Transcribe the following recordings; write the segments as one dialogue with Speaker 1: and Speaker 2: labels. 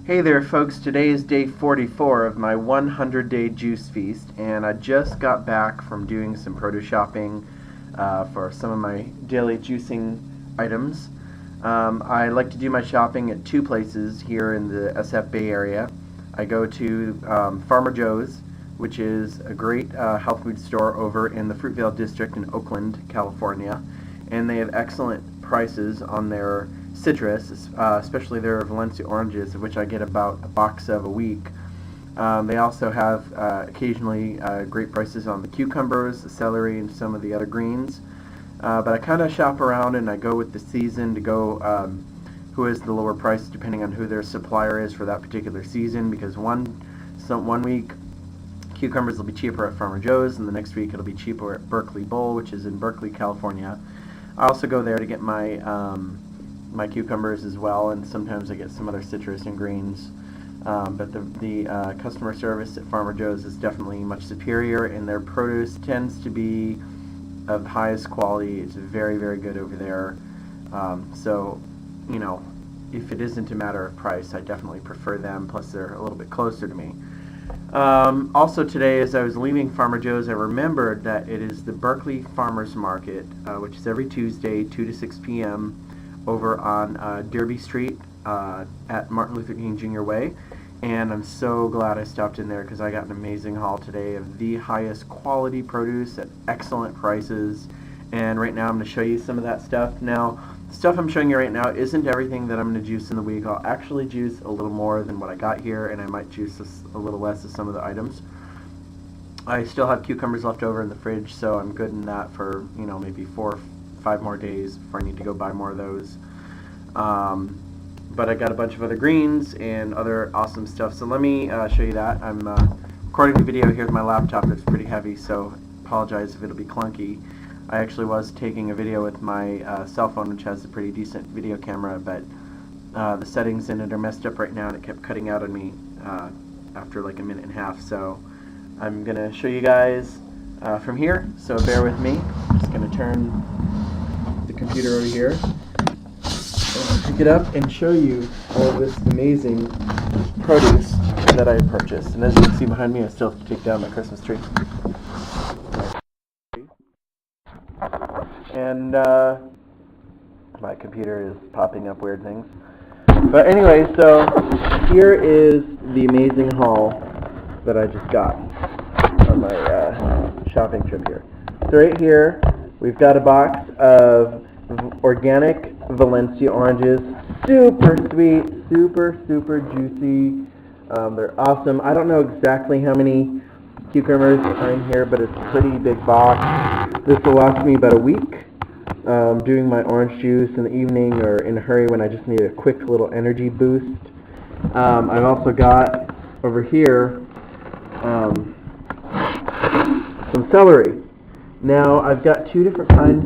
Speaker 1: Hey there folks, today is day 44 of my 100-day juice feast, and I just got back from doing some produce shopping for some of my daily juicing items. I like to do my shopping at two places here in the SF Bay Area. I go to Farmer Joe's, which is a great health food store over in the Fruitvale District in Oakland, California, and they have excellent prices on their citrus, especially their Valencia oranges, of which I get about a box of a week. They also have occasionally great prices on the cucumbers, the celery, and some of the other greens. But I kind of shop around and I go with the season to go who is the lower price depending on who their supplier is for that particular season, because one week cucumbers will be cheaper at Farmer Joe's and the next week it'll be cheaper at Berkeley Bowl, which is in Berkeley, California. I also go there to get my cucumbers as well, and sometimes I get some other citrus and greens. But the customer service at Farmer Joe's is definitely much superior, and their produce tends to be of the highest quality. It's very, very good over there. So, you know, if it isn't a matter of price, I definitely prefer them, plus they're a little bit closer to me. Also today, as I was leaving Farmer Joe's, I remembered that it is the Berkeley Farmers Market, which is every Tuesday, 2 to 6 p.m., over on Derby Street at Martin Luther King Jr. Way, and I'm so glad I stopped in there because I got an amazing haul today of the highest quality produce at excellent prices. And right now I'm going to show you some of that stuff. Now, the stuff I'm showing you right now isn't everything that I'm going to juice in the week. I'll actually juice a little more than what I got here, and I might juice a little less of some of the items. I still have cucumbers left over in the fridge, so I'm good in that for, you know, maybe 4 or 5 more days before I need to go buy more of those. But I got a bunch of other greens and other awesome stuff, so let me show you that. I'm recording the video here with my laptop that's pretty heavy, so apologize if it'll be clunky. I actually was taking a video with my cell phone, which has a pretty decent video camera, but the settings in it are messed up right now and it kept cutting out on me after like a minute and a half, so I'm going to show you guys from here, so bear with me. I'm just going to turn the computer over here, pick it up, and show you all of this amazing produce that I purchased. And as you can see behind me, I still have to take down my Christmas tree. And my computer is popping up weird things. But anyway, so here is the amazing haul that I just got on my shopping trip here. So right here, we've got a box of organic Valencia oranges. Super sweet, super juicy. They're awesome. I don't know exactly how many cucumbers are in here, but it's a pretty big box. This will last me about a week. Doing my orange juice in the evening or in a hurry when I just need a quick little energy boost. I've also got over here some celery. Now I've got two different kinds,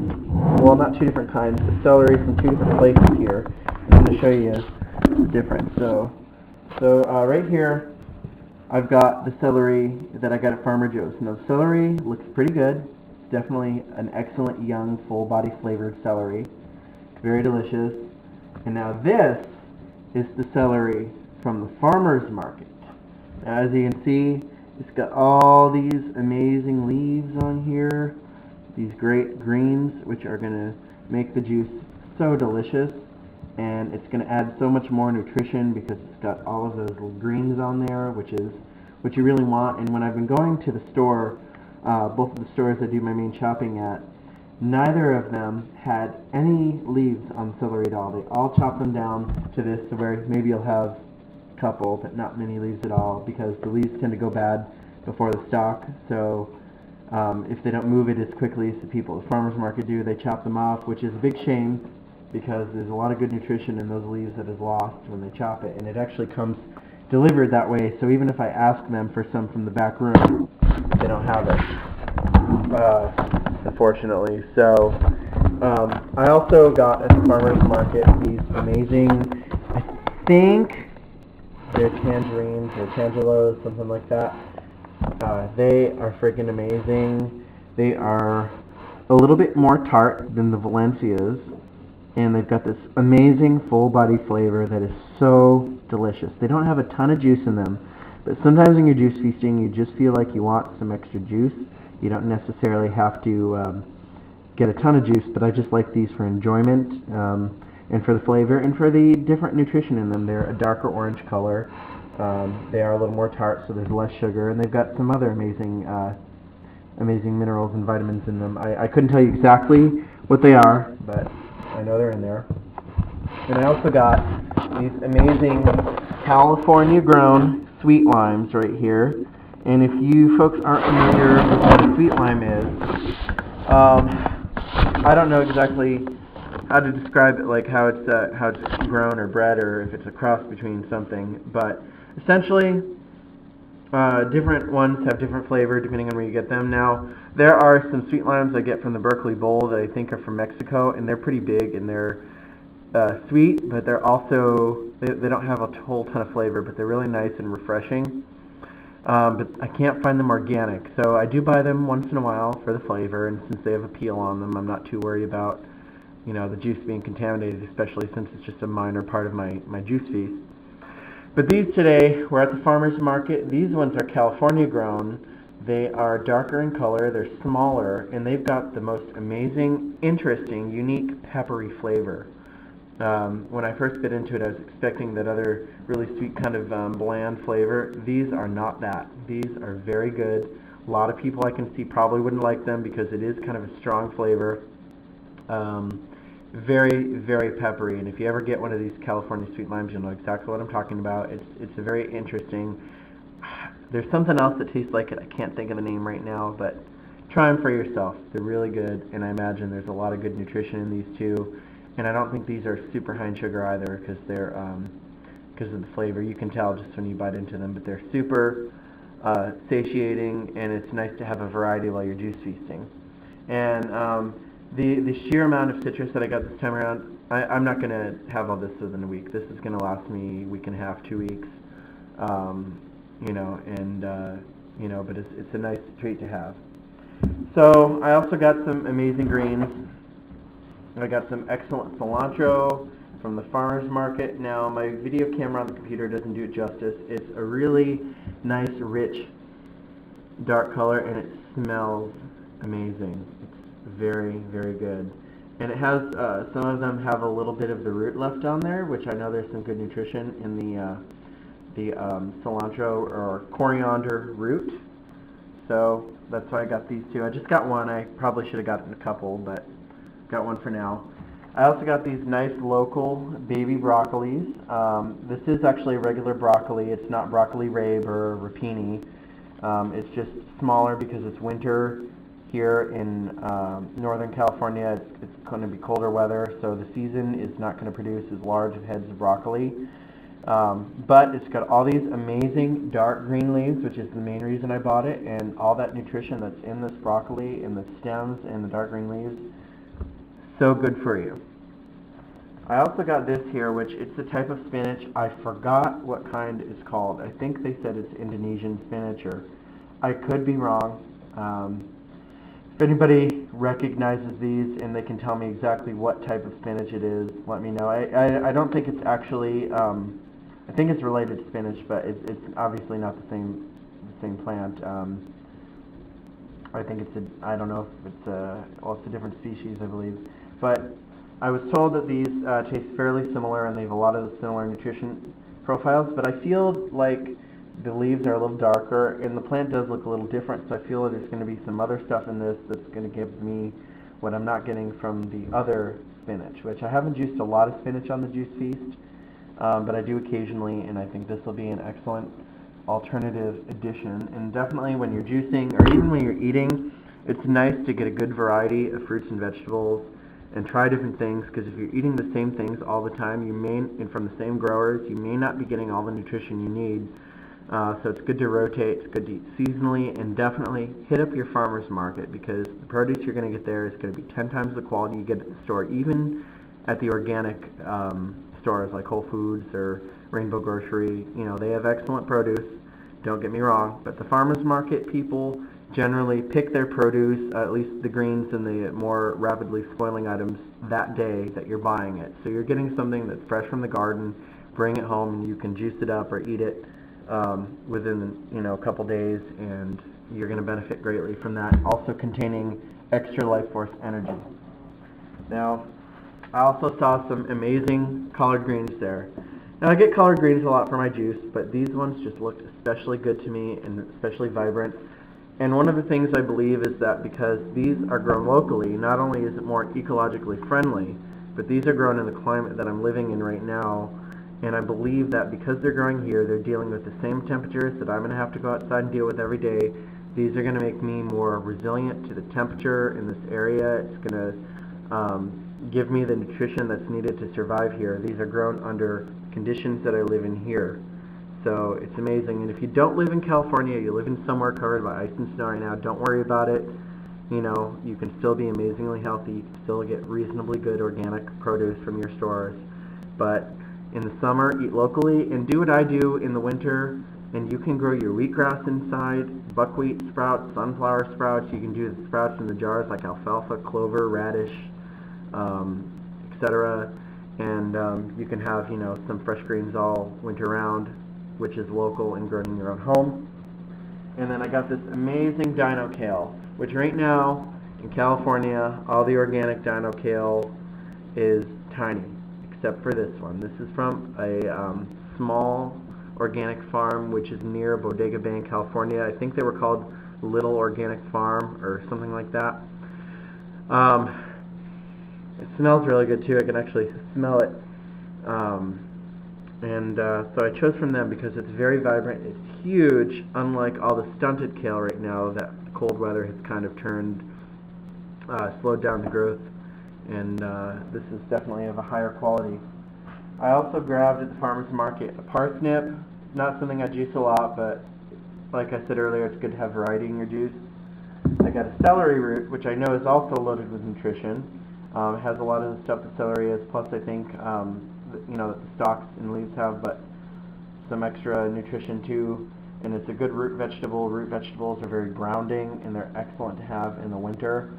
Speaker 1: well, not two different kinds, but celery from two different places here. I'm going to show you the difference. So right here I've got the celery that I got at Farmer Joe's. Now the celery looks pretty good. It's definitely an excellent young full body flavored celery. Very delicious. And now this is the celery from the farmer's market. Now, as you can see, it's got all these amazing leaves on here, these great greens, which are going to make the juice so delicious, and it's going to add so much more nutrition because it's got all of those little greens on there, which is what you really want. And when I've been going to the store, both of the stores I do my main shopping at, neither of them had any leaves on celery at all. They all chopped them down to this, to where maybe you'll have couple, but not many leaves at all, because the leaves tend to go bad before the stalk. So if they don't move it as quickly as the people at the farmer's market do, they chop them off, which is a big shame because there's a lot of good nutrition in those leaves that is lost when they chop it, and it actually comes delivered that way. So even if I ask them for some from the back room, they don't have it, unfortunately. So I also got at the farmer's market these amazing, I think they're tangerines or tangelos, something like that. They are freaking amazing. They are a little bit more tart than the Valencias, and they've got this amazing full body flavor that is so delicious. They don't have a ton of juice in them, but sometimes when you're juice feasting, you just feel like you want some extra juice. You don't necessarily have to get a ton of juice, but I just like these for enjoyment, and for the flavor, and for the different nutrition in them. They're a darker orange color. They are a little more tart, so there's less sugar, and they've got some other amazing minerals and vitamins in them. I couldn't tell you exactly what they are, but I know they're in there. And I also got these amazing California-grown sweet limes right here. And if you folks aren't familiar with what a sweet lime is, I don't know exactly how to describe it, like how it's grown or bred, or if it's a cross between something. But essentially, different ones have different flavor depending on where you get them. Now, there are some sweet limes I get from the Berkeley Bowl that I think are from Mexico, and they're pretty big, and they're sweet, but they're also, they don't have a whole ton of flavor, but they're really nice and refreshing. But I can't find them organic, so I do buy them once in a while for the flavor, and since they have a peel on them, I'm not too worried about, the juice being contaminated, especially since it's just a minor part of my juice feast. But these today, we're at the farmer's market. These ones are California grown. They are darker in color, they're smaller, and they've got the most amazing, interesting, unique, peppery flavor. When I first bit into it, I was expecting that other really sweet kind of bland flavor. These are not that. These are very good. A lot of people I can see probably wouldn't like them because it is kind of a strong flavor. Very, very peppery, and if you ever get one of these California sweet limes, you'll know exactly what I'm talking about. It's a very interesting. There's something else that tastes like it. I can't think of the name right now, but try them for yourself. They're really good, and I imagine there's a lot of good nutrition in these too. And I don't think these are super high in sugar either, because they're because of the flavor. You can tell just when you bite into them, but they're super satiating, and it's nice to have a variety while you're juice feasting. And the sheer amount of citrus that I got this time around, I'm not going to have all this within a week. This is going to last me a week and a half, 2 weeks, but it's a nice treat to have. So I also got some amazing greens. I got some excellent cilantro from the farmer's market. Now, my video camera on the computer doesn't do it justice. It's a really nice, rich, dark color, and it smells amazing. It's very, very good. And it has, some of them have a little bit of the root left on there, which I know there's some good nutrition in the cilantro or coriander root. So that's why I got these two. I just got one. I probably should have gotten a couple, but got one for now. I also got these nice local baby broccolis. This is actually regular broccoli. It's not broccoli rabe or rapini. It's just smaller because it's winter here in Northern California. It's going to be colder weather, so the season is not going to produce as large of heads of broccoli. But it's got all these amazing dark green leaves, which is the main reason I bought it, and all that nutrition that's in this broccoli, in the stems and the dark green leaves. So good for you. I also got this here, which it's a type of spinach. I forgot what kind it's called. I think they said it's Indonesian spinach, or I could be wrong. If anybody recognizes these and they can tell me exactly what type of spinach it is, let me know. I don't think it's actually, I think it's related to spinach, but it's obviously not the same plant. I think I don't know if it's it's a different species, I believe. But I was told that these taste fairly similar, and they have a lot of similar nutrition profiles, but I feel like the leaves are a little darker, and the plant does look a little different, so I feel that there's going to be some other stuff in this that's going to give me what I'm not getting from the other spinach, which I haven't juiced a lot of spinach on the Juice Feast, but I do occasionally, and I think this will be an excellent alternative addition. And definitely when you're juicing, or even when you're eating, it's nice to get a good variety of fruits and vegetables and try different things, because if you're eating the same things all the time, and from the same growers, you may not be getting all the nutrition you need. So it's good to rotate, it's good to eat seasonally, and definitely hit up your farmer's market, because the produce you're going to get there is going to be 10 times the quality you get at the store, even at the organic stores like Whole Foods or Rainbow Grocery. They have excellent produce, don't get me wrong, but the farmer's market people generally pick their produce, at least the greens and the more rapidly spoiling items, that day that you're buying it. So you're getting something that's fresh from the garden, bring it home and you can juice it up or eat it within a couple days, and you're going to benefit greatly from that. Also containing extra life force energy. Now, I also saw some amazing collard greens there. Now, I get collard greens a lot for my juice, but these ones just looked especially good to me and especially vibrant. And one of the things I believe is that because these are grown locally, not only is it more ecologically friendly, but these are grown in the climate that I'm living in right now. And I believe that because they're growing here, they're dealing with the same temperatures that I'm going to have to go outside and deal with every day. These are going to make me more resilient to the temperature in this area. It's going to give me the nutrition that's needed to survive here. These are grown under conditions that I live in here. So it's amazing. And if you don't live in California, you live in somewhere covered by ice and snow right now, don't worry about it. You can still be amazingly healthy. You can still get reasonably good organic produce from your stores. But in the summer, eat locally and do what I do in the winter. And you can grow your wheatgrass inside, buckwheat sprouts, sunflower sprouts. You can do the sprouts in the jars like alfalfa, clover, radish, etc. And you can have, some fresh greens all winter round, which is local and grown in your own home. And then I got this amazing dino kale, which right now in California, all the organic dino kale is tiny, except for this one. This is from a small organic farm, which is near Bodega Bay in California. I think they were called Little Organic Farm or something like that. It smells really good too. I can actually smell it. So I chose from them because it's very vibrant. It's huge, unlike all the stunted kale right now that cold weather has kind of slowed down the growth. And this is definitely of a higher quality. I also grabbed at the farmer's market a parsnip. Not something I juice a lot, but like I said earlier, it's good to have variety in your juice. I got a celery root, which I know is also loaded with nutrition. It has a lot of the stuff that celery is, plus I think that the stalks and leaves have, but some extra nutrition too. And it's a good root vegetable. Root vegetables are very grounding, and they're excellent to have in the winter.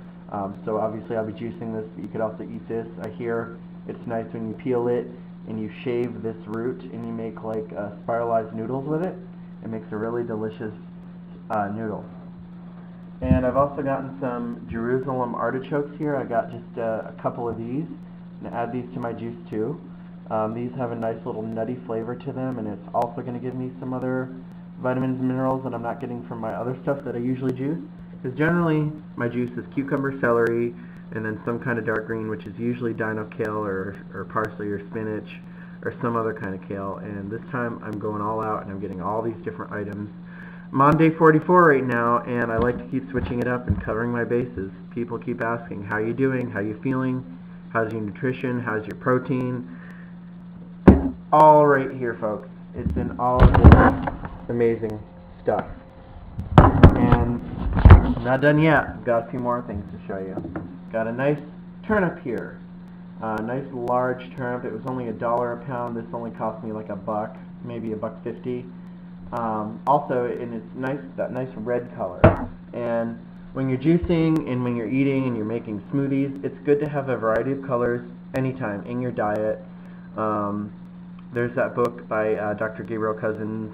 Speaker 1: So obviously I'll be juicing this, but you could also eat this. I hear it's nice when you peel it and you shave this root and you make like spiralized noodles with it. It makes a really delicious noodle. And I've also gotten some Jerusalem artichokes here. I got just a couple of these, and add these to my juice too. These have a nice little nutty flavor to them, and it's also going to give me some other vitamins and minerals that I'm not getting from my other stuff that I usually juice. Because generally my juice is cucumber, celery, and then some kind of dark green, which is usually dino kale or parsley or spinach or some other kind of kale. And this time I'm going all out and I'm getting all these different items. I'm on day 44 right now, and I like to keep switching it up and covering my bases. People keep asking, how you doing? How you feeling? How's your nutrition? How's your protein? It's all right here, folks. It's in all of this amazing stuff. And I'm not done yet. I've got a few more things to show you. Got a nice turnip here. Nice large turnip. It was only $1 a pound. This only cost me like $1, maybe $1.50. Also, and it's nice, that nice red color. And when you're juicing and when you're eating and you're making smoothies, it's good to have a variety of colors anytime in your diet. There's that book by Dr. Gabriel Cousens,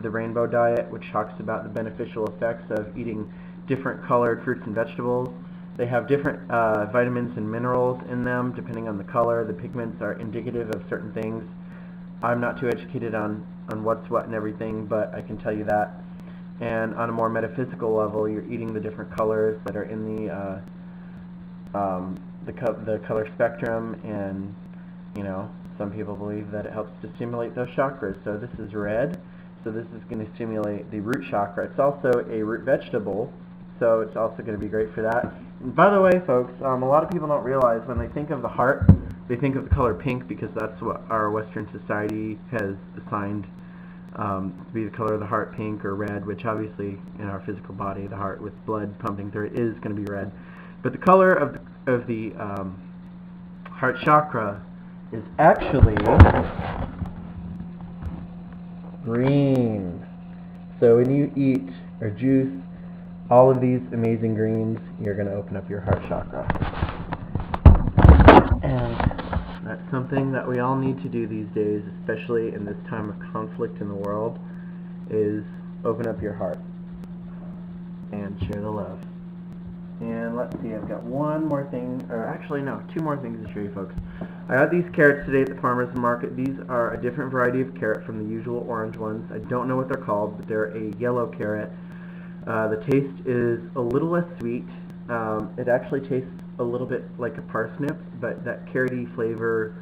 Speaker 1: The Rainbow Diet, which talks about the beneficial effects of eating different colored fruits and vegetables. They have different vitamins and minerals in them depending on the color. The pigments are indicative of certain things. I'm not too educated on what's what and everything, but I can tell you that. And on a more metaphysical level, you're eating the different colors that are in the color spectrum, and some people believe that it helps to stimulate those chakras. So this is red, so this is going to stimulate the root chakra. It's also a root vegetable, so it's also going to be great for that. And by the way, folks, a lot of people don't realize when they think of the heart, they think of the color pink because that's what our Western society has assigned to be the color of the heart, pink or red, which obviously in our physical body, the heart with blood pumping through it is going to be red. But the color of the heart chakra is actually green. So when you eat or juice all of these amazing greens, you're going to open up your heart chakra. And that's Something that we all need to do these days, especially in this time of conflict in the world, is open up your heart and share the love. And let's see, I've got one more thing, or actually no, two more things to show you folks. I got these carrots today at the farmer's market. These are a different variety of carrot from the usual orange ones. I don't know what they're called, but they're a yellow carrot. The taste is a little less sweet. It actually tastes a little bit like a parsnip, but that carroty flavor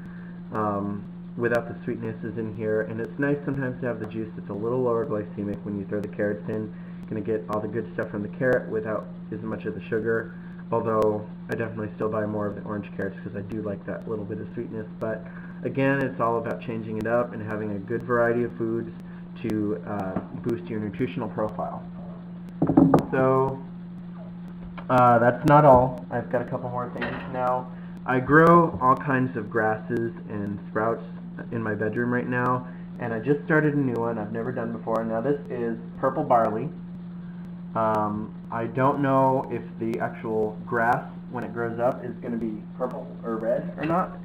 Speaker 1: without the sweetness is in here. And it's nice sometimes to have the juice that's a little lower glycemic when you throw the carrots in. Going to get all the good stuff from the carrot without as much of the sugar, although I definitely still buy more of the orange carrots because I do like that little bit of sweetness. But again, it's all about changing it up and having a good variety of foods to boost your nutritional profile. So that's not all. I've got a couple more things now. I grow all kinds of grasses and sprouts in my bedroom right now, and I just started a new one I've never done before. Now this is purple barley. I don't know if the actual grass, when it grows up, is going to be purple or red or not,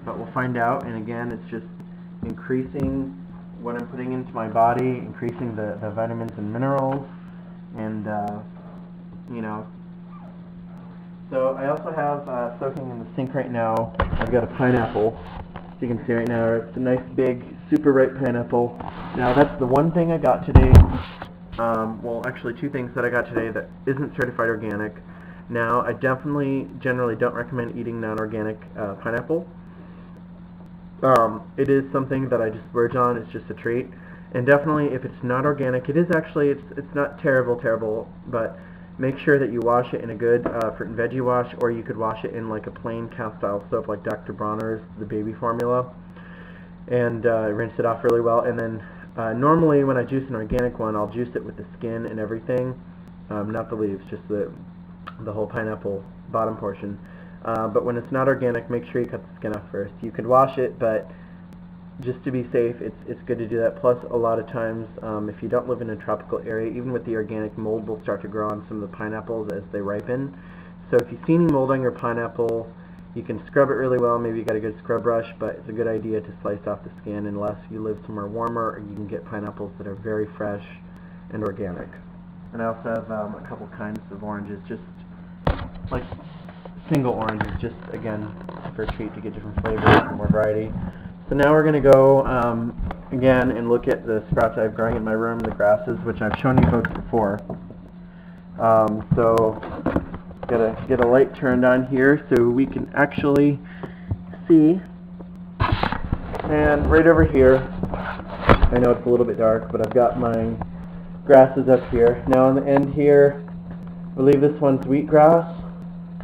Speaker 1: but we'll find out. And again, it's just increasing what I'm putting into my body, increasing the vitamins and minerals, and you know. So I also have soaking in the sink right now, I've got a pineapple. As you can see right now, it's a nice big super ripe pineapple. Now that's the one thing I got today. Well, actually two things that I got today that isn't certified organic. Now, I generally don't recommend eating non-organic pineapple. It is something that I just splurge on. It's just a treat. And definitely, if it's not organic, it is actually, it's not terrible, but make sure that you wash it in a good fruit and veggie wash, or you could wash it in like a plain cast-style soap like Dr. Bronner's, the baby formula, and rinse it off really well. And then normally when I juice an organic one, I'll juice it with the skin and everything, not the leaves, just the whole pineapple bottom portion. But when it's not organic, make sure you cut the skin off first. You could wash it, but just to be safe, it's good to do that. Plus, a lot of times, if you don't live in a tropical area, even with the organic, mold will start to grow on some of the pineapples as they ripen. So if you see any mold on your pineapple, you can scrub it really well. Maybe you got a good scrub brush, but it's a good idea to slice off the skin unless you live somewhere warmer, or you can get pineapples that are very fresh and organic. And I also have a couple kinds of oranges, just like single oranges, just again for a treat to get different flavors and more variety. So now we're going to go again and look at the sprouts I've growing in my room, the grasses, which I've shown you folks before. So gotta get a light turned on here so we can actually see. And right over here, I know it's a little bit dark, but I've got my grasses up here. Now on the end here, I believe this one's wheatgrass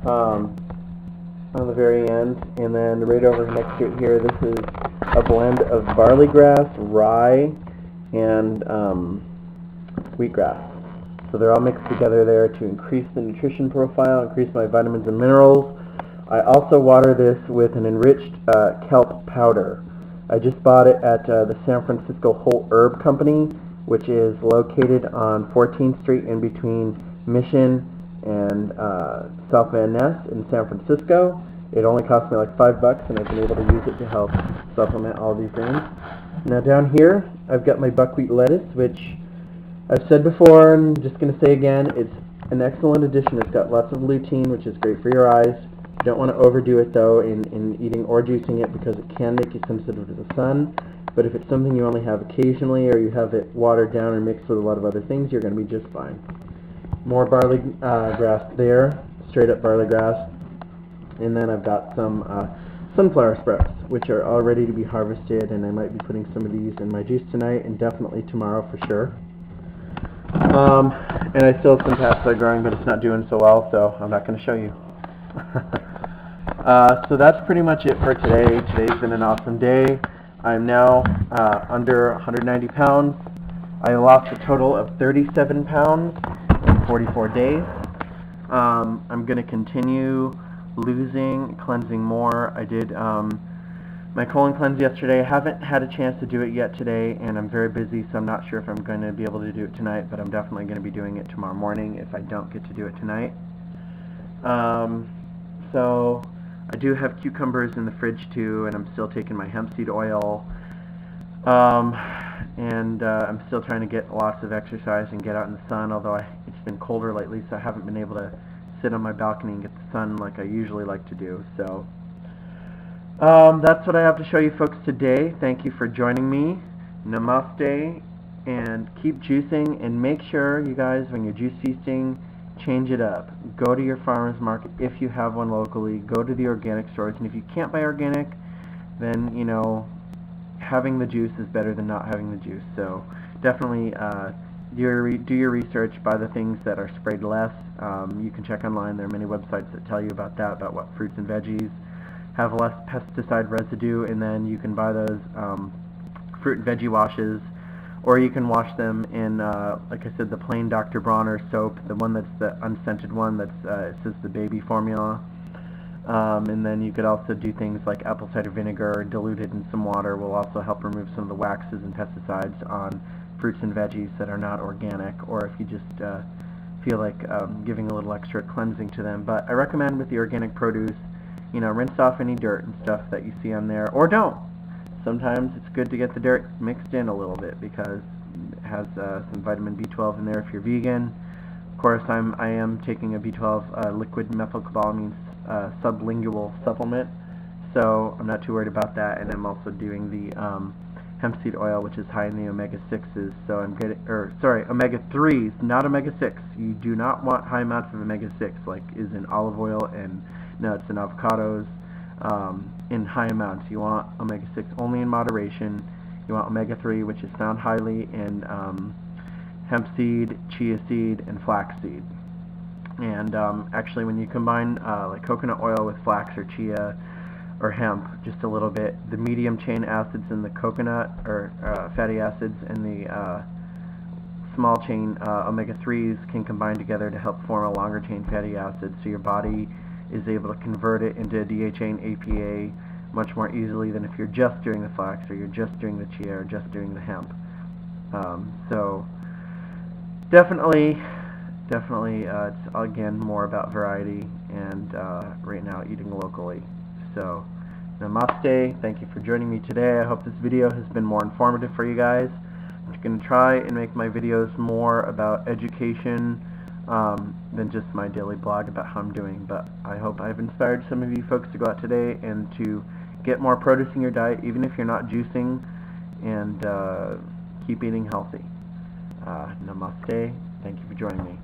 Speaker 1: on the very end, and then right over next to it here, this is a blend of barley grass, rye, and wheatgrass. So they're all mixed together there to increase the nutrition profile, increase my vitamins and minerals. I also water this with an enriched kelp powder. I just bought it at the San Francisco Whole Herb Company, which is located on 14th Street in between Mission and South Van Ness in San Francisco. It only cost me like $5, and I've been able to use it to help supplement all these things. Now down here, I've got my buckwheat lettuce, which I've said before and I'm just going to say again, it's an excellent addition. It's got lots of lutein, which is great for your eyes. You don't want to overdo it though in eating or juicing it, because it can make you sensitive to the sun. But if it's something you only have occasionally, or you have it watered down or mixed with a lot of other things, you're going to be just fine. More barley grass there, straight up barley grass. And then I've got some sunflower sprouts, which are all ready to be harvested, and I might be putting some of these in my juice tonight and definitely tomorrow for sure. And I still have some pasta growing, but it's not doing so well, so I'm not going to show you. So that's pretty much it for today. Today's been an awesome day. I'm now under 190 pounds. I lost a total of 37 pounds in 44 days. I'm going to continue losing, cleansing more. I did my colon cleanse yesterday. I haven't had a chance to do it yet today, and I'm very busy, so I'm not sure if I'm going to be able to do it tonight, but I'm definitely going to be doing it tomorrow morning if I don't get to do it tonight. So I do have cucumbers in the fridge too, and I'm still taking my hemp seed oil. And I'm still trying to get lots of exercise and get out in the sun, although it's been colder lately, so I haven't been able to sit on my balcony and get the sun like I usually like to do. So that's what I have to show you folks today. Thank you for joining me. Namaste, and keep juicing, and make sure, you guys, when you're juice feasting, change it up. Go to your farmer's market if you have one locally. Go to the organic stores, and if you can't buy organic, then, you know, having the juice is better than not having the juice. So definitely do your research, buy the things that are sprayed less. You can check online. There are many websites that tell you about that, about what fruits and veggies have less pesticide residue, and then you can buy those fruit and veggie washes, or you can wash them in, like I said, the plain Dr. Bronner soap, the one that's the unscented one, that's it says the baby formula. And then you could also do things like apple cider vinegar diluted in some water will also help remove some of the waxes and pesticides on fruits and veggies that are not organic, or if you just feel like giving a little extra cleansing to them. But I recommend with the organic produce, you know, rinse off any dirt and stuff that you see on there, or don't. Sometimes it's good to get the dirt mixed in a little bit because it has some vitamin B12 in there if you're vegan. Of course, I am taking a B12 liquid methylcobalamin sublingual supplement, so I'm not too worried about that. And I'm also doing the hemp seed oil, which is high in the omega-6s. So I'm getting, omega-3s, not omega-6. You do not want high amounts of omega-6 like is in olive oil and nuts and avocados. In high amounts. You want omega-6 only in moderation. You want omega-3, which is found highly in hemp seed, chia seed, and flax seed. And actually, when you combine like coconut oil with flax or chia or hemp, just a little bit, the medium chain acids in the coconut, or fatty acids, and the small chain omega-3s can combine together to help form a longer chain fatty acid, so your body is able to convert it into DHA and APA much more easily than if you're just doing the flax, or you're just doing the chia, or just doing the hemp. So definitely it's again more about variety, and right now eating locally. So namaste, thank you for joining me today. I hope this video has been more informative for you guys. I'm going to try and make my videos more about education than just my daily blog about how I'm doing, but I hope I've inspired some of you folks to go out today and to get more produce in your diet, even if you're not juicing, and keep eating healthy. Namaste. Thank you for joining me.